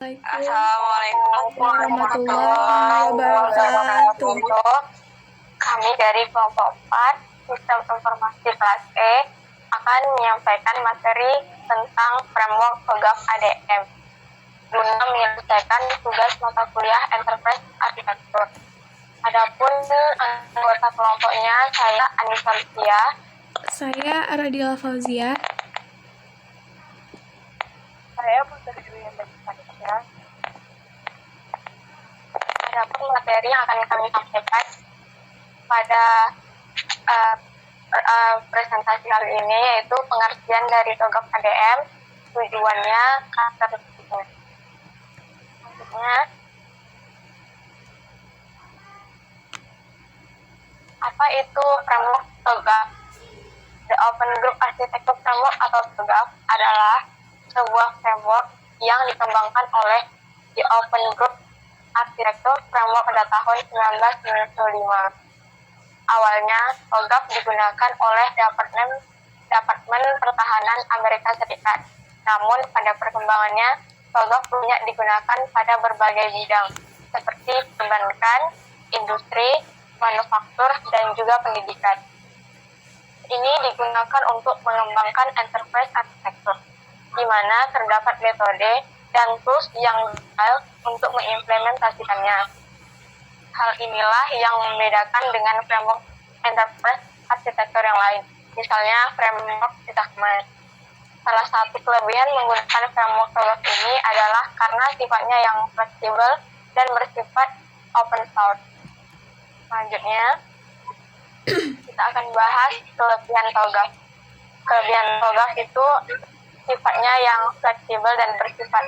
Assalamualaikum warahmatullahi wabarakatuh. Kami dari kelompok 4 Sistem Informasi kelas E akan menyampaikan materi tentang framework TOGAF ADM guna menyelesaikan tugas mata kuliah Enterprise Architecture. Adapun anggota kelompoknya saya Anissa Lucia, Saya Aradila Fauzia. saya Putri Dwi Indonesia. Adapun materi yang akan kami sampaikan pada presentasi kali ini yaitu pengertian dari TOGAF ADM, tujuannya, karakteristiknya. Selanjutnya, apa itu framework TOGAF? The Open Group Architecture Framework atau TOGAF adalah sebuah framework yang dikembangkan oleh The Open Group Architecture Framework pada tahun 1995. Awalnya, TOGAF digunakan oleh Departemen Pertahanan Amerika Serikat. Namun, pada perkembangannya, TOGAF banyak digunakan pada berbagai bidang, seperti perbankan, industri, manufaktur, dan juga pendidikan. Ini digunakan untuk mengembangkan enterprise architecture, di mana terdapat metode dan tools yang detail untuk mengimplementasikannya. Hal inilah yang membedakan dengan framework enterprise architecture yang lain, misalnya framework Titachman. Salah satu kelebihan menggunakan framework TOGAF ini adalah karena sifatnya yang fleksibel dan bersifat open source. Selanjutnya, kita akan bahas kelebihan TOGAF. Kelebihan TOGAF itu sifatnya yang fleksibel dan bersifat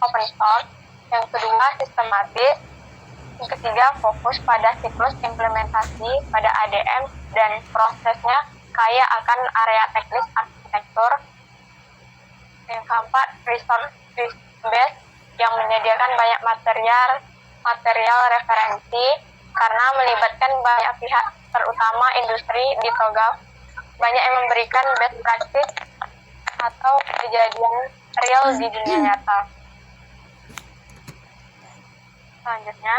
open source. Yang kedua, sistematis. Yang ketiga, fokus pada siklus implementasi pada ADM dan prosesnya kaya akan area teknis arsitektur. Yang keempat, resource base yang menyediakan banyak material referensi karena melibatkan banyak pihak, terutama industri di TOGAF. Banyak yang memberikan best practice atau kejadian real di dunia nyata. Selanjutnya,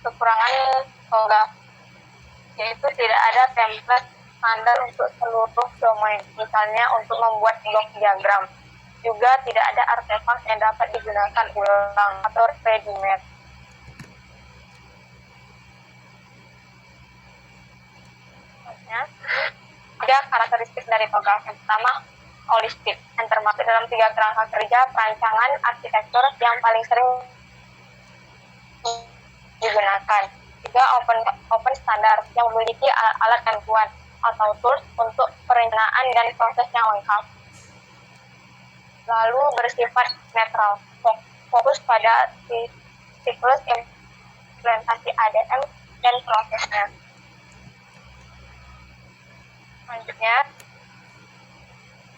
kekurangan TOGAF, yaitu tidak ada template standar untuk seluruh domain, misalnya untuk membuat blok diagram. Juga tidak ada artefak yang dapat digunakan ulang atau ready-made. Tiga karakteristik dari TOGAF. Yang pertama, holistik, yang termasuk dalam 3 kerangka kerja perancangan arsitektur yang paling sering digunakan. 3. Open standar yang memiliki alat-alat bantuan atau tools untuk perencanaan dan proses yang lengkap. Lalu bersifat netral, fokus pada siklus implementasi ADM dan prosesnya. Selanjutnya,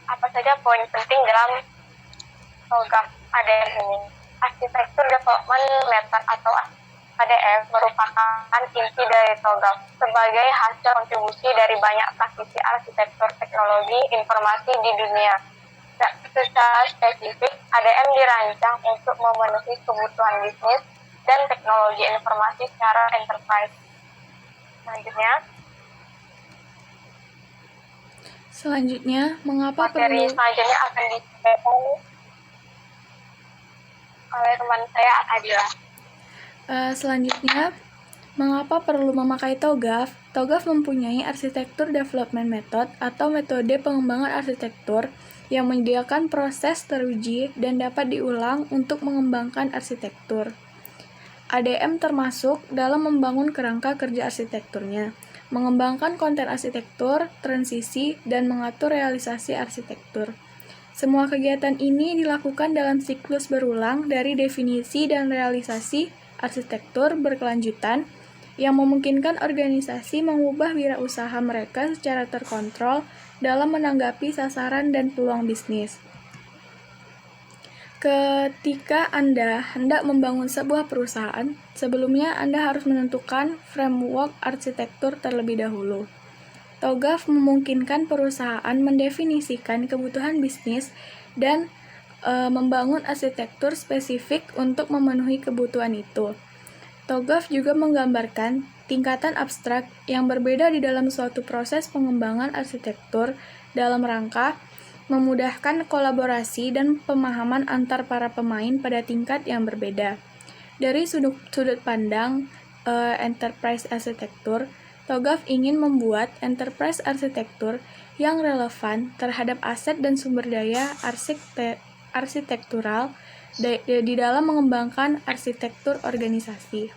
apa saja poin penting dalam TOGAF ADM ini? Arsitektur Development Method atau ADM merupakan inti dari TOGAF sebagai hasil kontribusi dari banyak praktisi arsitektur teknologi informasi di dunia. Secara spesifik, ADM dirancang untuk memenuhi kebutuhan bisnis dan teknologi informasi secara enterprise. Selanjutnya, mengapa materi perlu selanjutnya akan disampaikan oleh teman saya Adila. Selanjutnya, mengapa perlu memakai TOGAF? TOGAF mempunyai Architecture Development Method atau metode pengembangan arsitektur yang menyediakan proses teruji dan dapat diulang untuk mengembangkan arsitektur. ADM termasuk dalam membangun kerangka kerja arsitekturnya, mengembangkan konten arsitektur, transisi, dan mengatur realisasi arsitektur. Semua kegiatan ini dilakukan dalam siklus berulang dari definisi dan realisasi arsitektur berkelanjutan yang memungkinkan organisasi mengubah wirausaha mereka secara terkontrol dalam menanggapi sasaran dan peluang bisnis. Ketika Anda hendak membangun sebuah perusahaan, sebelumnya Anda harus menentukan framework arsitektur terlebih dahulu. TOGAF memungkinkan perusahaan mendefinisikan kebutuhan bisnis dan membangun arsitektur spesifik untuk memenuhi kebutuhan itu. TOGAF juga menggambarkan tingkatan abstrak yang berbeda di dalam suatu proses pengembangan arsitektur dalam rangka memudahkan kolaborasi dan pemahaman antar para pemain pada tingkat yang berbeda. Dari sudut pandang enterprise arsitektur, TOGAF ingin membuat enterprise arsitektur yang relevan terhadap aset dan sumber daya arsitektural di dalam mengembangkan arsitektur organisasi.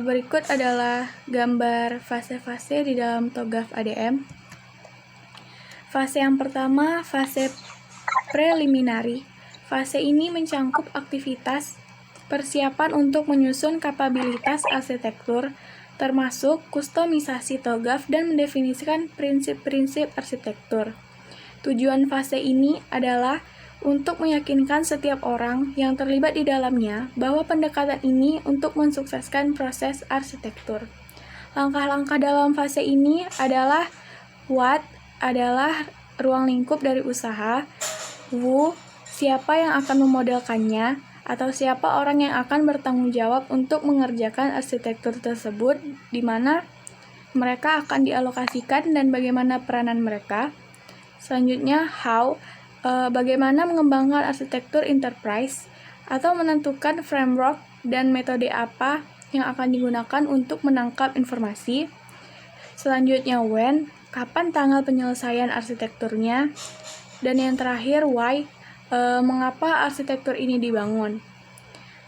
Berikut adalah gambar fase-fase di dalam TOGAF ADM. Fase yang pertama, fase preliminary. Fase ini mencangkup aktivitas persiapan untuk menyusun kapabilitas arsitektur, termasuk kustomisasi TOGAF dan mendefinisikan prinsip-prinsip arsitektur. Tujuan fase ini adalah untuk meyakinkan setiap orang yang terlibat di dalamnya bahwa pendekatan ini untuk mensukseskan proses arsitektur. Langkah-langkah dalam fase ini adalah what adalah ruang lingkup dari usaha, who, siapa yang akan memodelkannya, atau siapa orang yang akan bertanggung jawab untuk mengerjakan arsitektur tersebut, di mana mereka akan dialokasikan dan bagaimana peranan mereka. Selanjutnya, how, bagaimana mengembangkan arsitektur enterprise, atau menentukan framework dan metode apa yang akan digunakan untuk menangkap informasi. Selanjutnya, when, kapan tanggal penyelesaian arsitekturnya, dan yang terakhir, why, mengapa arsitektur ini dibangun.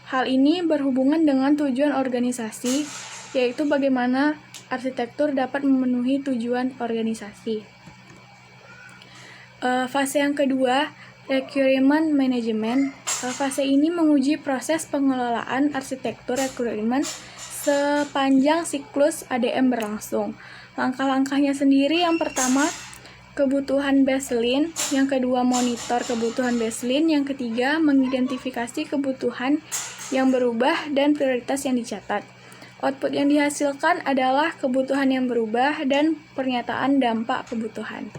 Hal ini berhubungan dengan tujuan organisasi, yaitu bagaimana arsitektur dapat memenuhi tujuan organisasi. Fase yang kedua, requirement management. Fase ini menguji proses pengelolaan arsitektur requirement sepanjang siklus ADM berlangsung. Langkah-langkahnya sendiri, yang pertama, kebutuhan baseline, yang kedua, monitor kebutuhan baseline, yang ketiga, mengidentifikasi kebutuhan yang berubah dan prioritas yang dicatat. Output yang dihasilkan adalah kebutuhan yang berubah dan pernyataan dampak kebutuhan.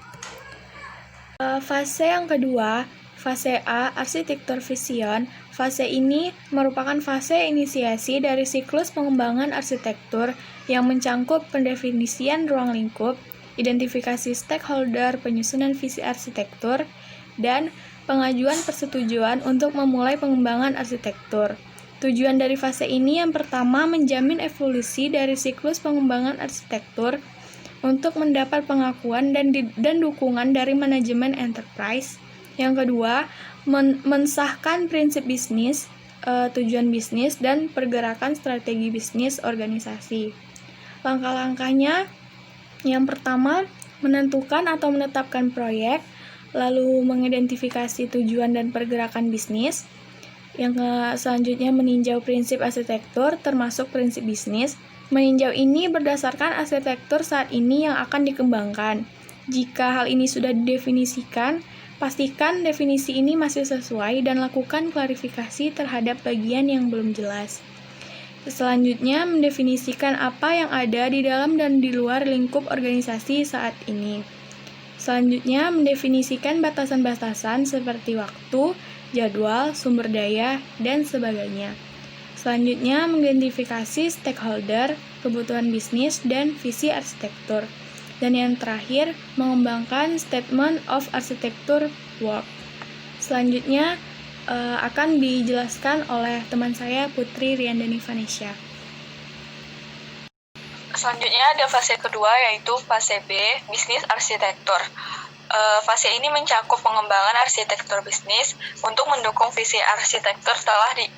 Fase yang kedua, fase A, arsitektur vision. Fase ini merupakan fase inisiasi dari siklus pengembangan arsitektur yang mencangkup pendefinisian ruang lingkup, identifikasi stakeholder, penyusunan visi arsitektur, dan pengajuan persetujuan untuk memulai pengembangan arsitektur. Tujuan dari fase ini yang pertama, menjamin evolusi dari siklus pengembangan arsitektur untuk mendapat pengakuan dan dukungan dari manajemen enterprise. Yang kedua, mensahkan prinsip bisnis, tujuan bisnis, dan pergerakan strategi bisnis organisasi. Langkah-langkahnya, yang pertama, menentukan atau menetapkan proyek, lalu mengidentifikasi tujuan dan pergerakan bisnis. Yang selanjutnya, meninjau prinsip arsitektur termasuk prinsip bisnis. Meninjau ini berdasarkan arsitektur saat ini yang akan dikembangkan. Jika hal ini sudah didefinisikan, pastikan definisi ini masih sesuai dan lakukan klarifikasi terhadap bagian yang belum jelas. Selanjutnya, mendefinisikan apa yang ada di dalam dan di luar lingkup organisasi saat ini. Selanjutnya, mendefinisikan batasan-batasan seperti waktu, jadwal, sumber daya, dan sebagainya. Selanjutnya, mengidentifikasi stakeholder, kebutuhan bisnis, dan visi arsitektur. Dan yang terakhir, mengembangkan statement of architecture work. Selanjutnya, akan dijelaskan oleh teman saya, Putri Riandani Vanesha. Selanjutnya ada fase kedua, yaitu fase B, bisnis arsitektur. Fase ini mencakup pengembangan arsitektur bisnis untuk mendukung visi arsitektur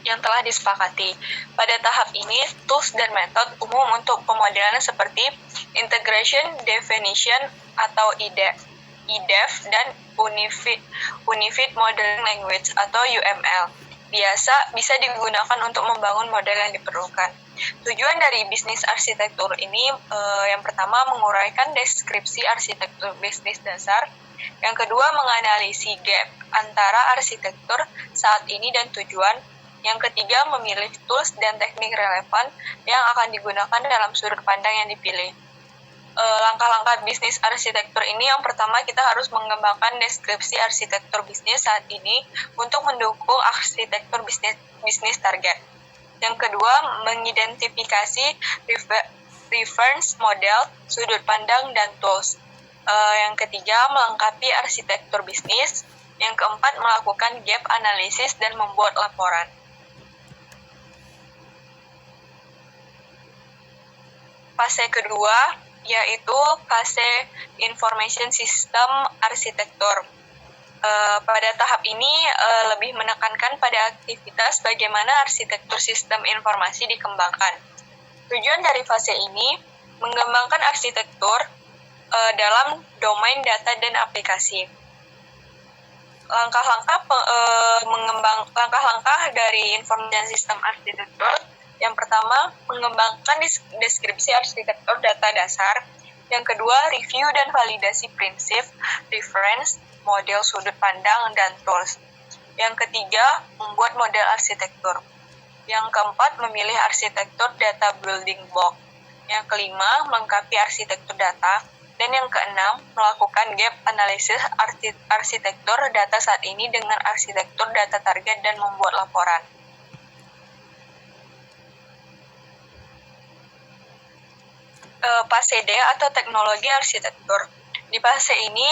yang telah disepakati. Pada tahap ini, tools dan metode umum untuk pemodelan seperti Integration Definition atau IDEF dan Unified Modeling Language atau UML bisa digunakan untuk membangun model yang diperlukan. Tujuan dari bisnis arsitektur ini yang pertama, menguraikan deskripsi arsitektur bisnis dasar. Yang kedua, menganalisis gap antara arsitektur saat ini dan tujuan. Yang ketiga, memilih tools dan teknik relevan yang akan digunakan dalam sudut pandang yang dipilih. langkah-langkah bisnis arsitektur ini, yang pertama kita harus mengembangkan deskripsi arsitektur bisnis saat ini untuk mendukung arsitektur bisnis target. Yang kedua, mengidentifikasi reference model, sudut pandang, dan tools. Yang ketiga, melengkapi arsitektur bisnis. Yang keempat, melakukan gap analysis dan membuat laporan. Fase kedua yaitu fase information system arsitektur. Pada tahap ini lebih menekankan pada aktivitas bagaimana arsitektur sistem informasi dikembangkan. Tujuan dari fase ini mengembangkan arsitektur dalam domain data dan aplikasi. Langkah-langkah dari information system arsitektur. Yang pertama, mengembangkan deskripsi arsitektur data dasar. Yang kedua, review dan validasi prinsip, reference, model sudut pandang, dan tools. Yang ketiga, membuat model arsitektur. Yang keempat, memilih arsitektur data building block. Yang kelima, melengkapi arsitektur data. Dan yang keenam, melakukan gap analisis arsitektur data saat ini dengan arsitektur data target dan membuat laporan. Fase D atau teknologi arsitektur. Di fase ini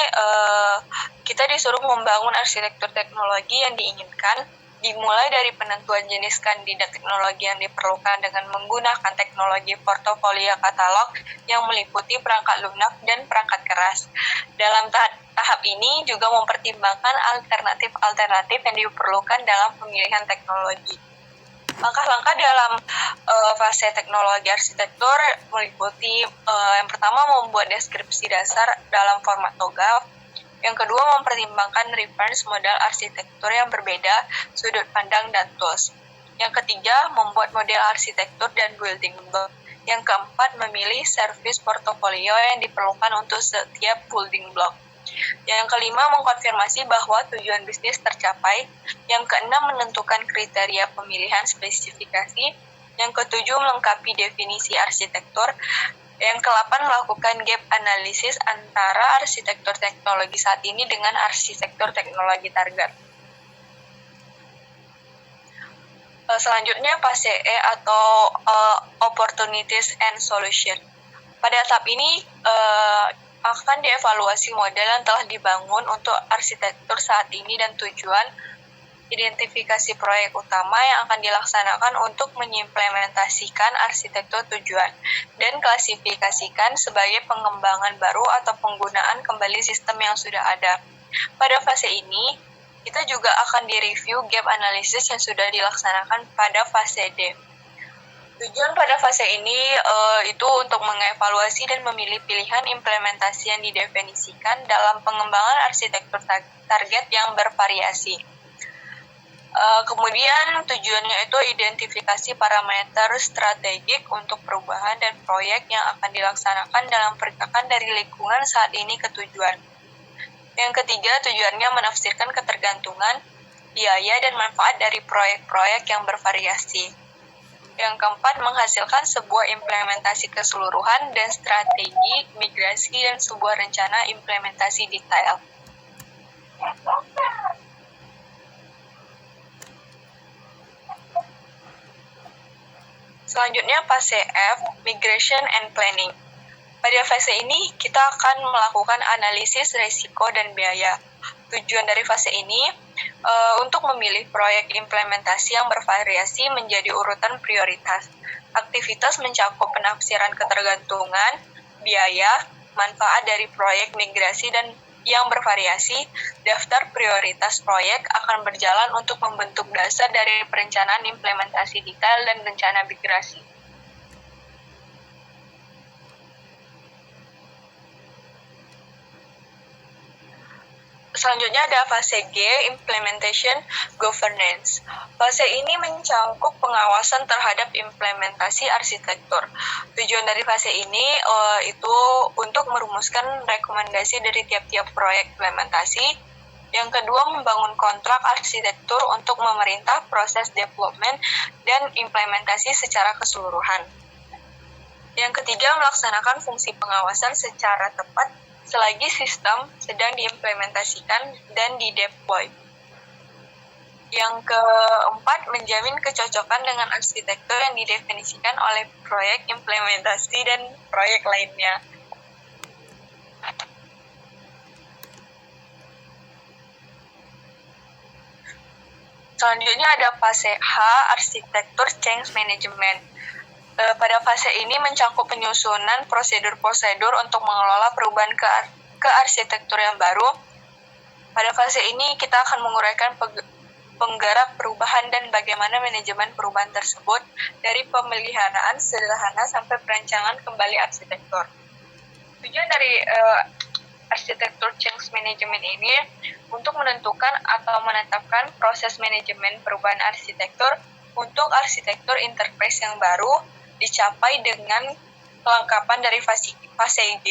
kita disuruh membangun arsitektur teknologi yang diinginkan, dimulai dari penentuan jenis kandidat teknologi yang diperlukan dengan menggunakan teknologi portofolio katalog yang meliputi perangkat lunak dan perangkat keras. Dalam tahap ini juga mempertimbangkan alternatif-alternatif yang diperlukan dalam pemilihan teknologi. Langkah-langkah dalam fase teknologi arsitektur meliputi yang pertama, membuat deskripsi dasar dalam format TOGAF. Yang kedua, mempertimbangkan reference model arsitektur yang berbeda, sudut pandang, dan tools. Yang ketiga, membuat model arsitektur dan building block. Yang keempat, memilih service portofolio yang diperlukan untuk setiap building block. Yang kelima, mengkonfirmasi bahwa tujuan bisnis tercapai. Yang keenam, menentukan kriteria pemilihan spesifikasi. Yang ketujuh, melengkapi definisi arsitektur. Yang ke-8, melakukan gap analisis antara arsitektur teknologi saat ini dengan arsitektur teknologi target. Selanjutnya, fase E atau opportunities and solution. Pada tahap ini, akan dievaluasi model yang telah dibangun untuk arsitektur saat ini dan tujuan, identifikasi proyek utama yang akan dilaksanakan untuk mengimplementasikan arsitektur tujuan, dan klasifikasikan sebagai pengembangan baru atau penggunaan kembali sistem yang sudah ada. Pada fase ini, kita juga akan direview gap analysis yang sudah dilaksanakan pada fase D. Tujuan pada fase ini itu untuk mengevaluasi dan memilih pilihan implementasi yang didefinisikan dalam pengembangan arsitektur target yang bervariasi. Kemudian tujuannya itu identifikasi parameter strategik untuk perubahan dan proyek yang akan dilaksanakan dalam pergerakan dari lingkungan saat ini ke tujuan. Yang ketiga, tujuannya menafsirkan ketergantungan, biaya, dan manfaat dari proyek-proyek yang bervariasi. Yang keempat, menghasilkan sebuah implementasi keseluruhan dan strategi migrasi dan sebuah rencana implementasi detail. Selanjutnya, fase F, migration and planning. Pada fase ini, kita akan melakukan analisis risiko dan biaya. Tujuan dari fase ini untuk memilih proyek implementasi yang bervariasi menjadi urutan prioritas. Aktivitas mencakup penafsiran ketergantungan, biaya, manfaat dari proyek migrasi dan yang bervariasi. Daftar prioritas proyek akan berjalan untuk membentuk dasar dari perencanaan implementasi detail dan rencana migrasi. Selanjutnya ada fase G, Implementation Governance. Fase ini mencakup pengawasan terhadap implementasi arsitektur. Tujuan dari fase ini itu untuk merumuskan rekomendasi dari tiap-tiap proyek implementasi. Yang kedua, membangun kontrak arsitektur untuk memerintah proses development dan implementasi secara keseluruhan. Yang ketiga, melaksanakan fungsi pengawasan secara tepat selagi sistem sedang diimplementasikan dan dideploy. Yang keempat, menjamin kecocokan dengan arsitektur yang didefinisikan oleh proyek implementasi dan proyek lainnya. Selanjutnya ada fase H, arsitektur change management. Pada fase ini mencakup penyusunan prosedur-prosedur untuk mengelola perubahan ke arsitektur yang baru. Pada fase ini kita akan menguraikan penggerak perubahan dan bagaimana manajemen perubahan tersebut dari pemeliharaan sederhana sampai perancangan kembali arsitektur. Tujuan dari arsitektur change management ini untuk menentukan atau menetapkan proses manajemen perubahan arsitektur untuk arsitektur enterprise yang baru dicapai dengan kelengkapan dari fase G.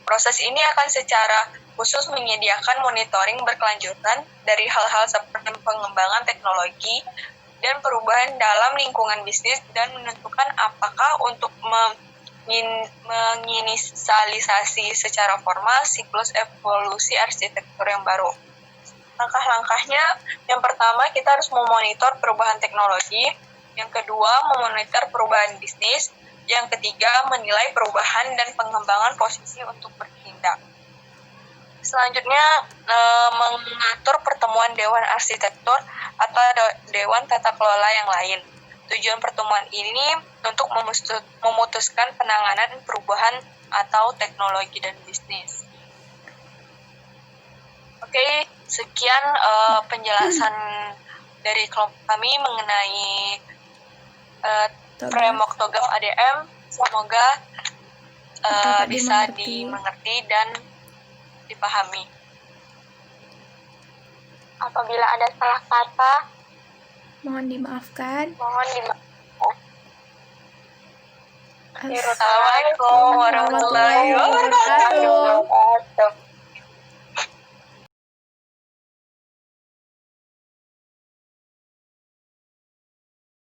Proses ini akan secara khusus menyediakan monitoring berkelanjutan dari hal-hal seperti pengembangan teknologi dan perubahan dalam lingkungan bisnis dan menentukan apakah untuk menginisialisasi secara formal siklus evolusi arsitektur yang baru. Langkah-langkahnya, yang pertama kita harus memonitor perubahan teknologi, yang kedua memonitor perubahan bisnis, yang ketiga menilai perubahan dan pengembangan posisi untuk bertindak. Selanjutnya, mengatur pertemuan Dewan Arsitektur atau Dewan Tata Kelola yang lain. Tujuan pertemuan ini untuk memutuskan penanganan perubahan atau teknologi dan bisnis. Oke, sekian penjelasan dari kelompok kami mengenai framework TOGAF ADM. Semoga bisa dimengerti dan dipahami. Apabila ada salah kata, mohon dimaafkan. Assalamualaikum warahmatullahi wabarakatuh.